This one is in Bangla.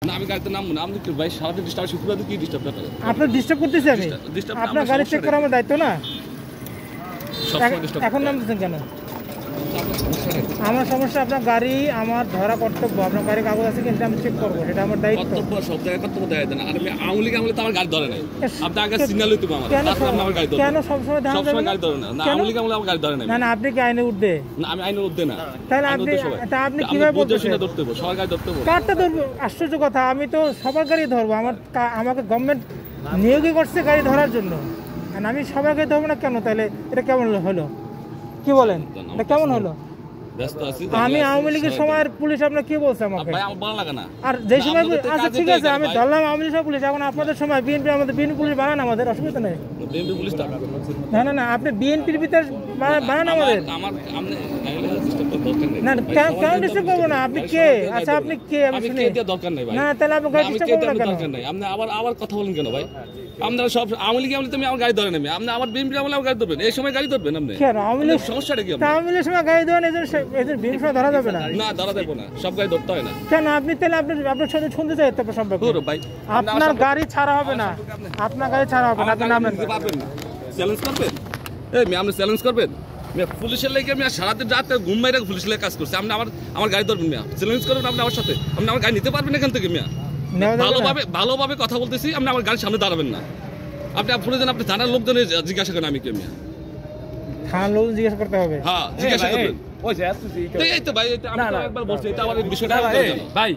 না আমি গাড়িতে নামবো না। আপনি কি ভাই সারাদিন ডিস্টার্ব শুক্রবার কি ডিস্টার্ব করেন? আপনার ডিস্টার্ব করতেছি আমি? আপনার গাড়ি চেক করা আমার দায়িত্ব না? এখন নামতেছেন কেন? আমার সমস্যা, আপনার গাড়ি আমার ধরা কর্তব্য। আপনার গাড়ি কাগজ আছে কিন্তু আমি চেক করবো, সেটা আমার দায়িত্ব। কর্তব্য সব জায়গায় কর্তব্য দেয় না। আর আমি আওয়ামী লীগ আমলে তো আমার গাড়ি ধরে নাই। আপনি আগে সিগন্যাল দিতে আমার, তারপর আপনি আমার গাড়ি ধরেন। কেন সবসময় গাড়ি ধরে না? না আওয়ামী লীগ আমলে আমার গাড়ি ধরে নাই। না না, আপনি কি আইনে উঠবে? না আমি আইনের ঊর্ধ্বে না। তাহলে আপনি কিভাবে বলতেছেন ধরতে হবে? সবার গাড়ি ধরতে হবে? কারটা ধরবো? আশ্চর্য কথা, আমি তো সবার গাড়ি ধরবো। আমাকে গভর্নমেন্ট নিয়োগই করছে গাড়ি ধরার জন্য, আর আমি সবার গাড়ি ধরবো না কেন? তাহলে এটা কেমন হলো? কি বলেন, এটা কেমন হলো? আমি আওয়ামী লীগের সময়ের পুলিশ, আপনার কি বলছে আমাকে? আর যে সময় আচ্ছা ঠিক আছে আমি ধরলাম আওয়ামী লীগের পুলিশ, এখন আপনাদের সময় বিএনপি, আমাদের বিএনপি পুলিশ বানান, আমাদের অসুবিধা নেই। না না না, আপনি বিএনপির ভিতরে বানান আমাদের। না কেন ডিস্টার্ব করবো না? আপনি কে? আচ্ছা আপনি কে? আমি শুনি না, তাহলে আপনি গাড়ি ডিস্টার্ব করবো না কেন? আপনি আবার কথা বলেন কেন ভাই? আপনারা সব আওয়ামী লীগ আমলে তুমি আমার গাড়ি ধরে নেবে, আপনি আবার বিএনপি আমলে আমার গাড়ি ধরবেন, এই সময় গাড়ি ধরবেন আপনি? কেন আওয়ামী লীগ সমস্যাটা কি? আওয়ামী লীগের সময় গাড়ি ধরেন, এদের বিএনপি সময় ধরা যাবে না? না ধরা যাবে না, সব গাড়ি ধরতে হয় না। কেন আপনি তাহলে আপনার সাথে শুনতে চাই তো সম্পর্ক ভাই? আপনার গাড়ি ছাড়া হবে না, আপনার গাড়ি ছাড়া হবে না। আপনি নামেন, পারবেন না? চ্যালেঞ্জ করবেন? এই আপনি চ্যালেঞ্জ করবেন? পুলিশের লেগে আমি সারাদিন রাত ঘুম মাইরে পুলিশের লেগে কাজ করছি, আপনি আমার গাড়ি ধরবেন মিয়া? চ্যালেঞ্জ করবেন আপনি আমার সাথে? আপনি আমার গাড়ি নিতে পারবেন এখান থেকে মিয়া? ভালোভাবে কথা বলতেছি, আপনি আমার গাড়ির সামনে দাঁড়াবেন না। আপনি প্রয়োজন আপনি থানার লোকজনের জিজ্ঞাসা করেন আমি কে মিয়া? থানার লোক জিজ্ঞাসা করতে হবে? হ্যাঁ জিজ্ঞাসা করবেন। এই তো ভাই, এটা আমি একবার বলছি, এটা আমার বিষয়টা ভাই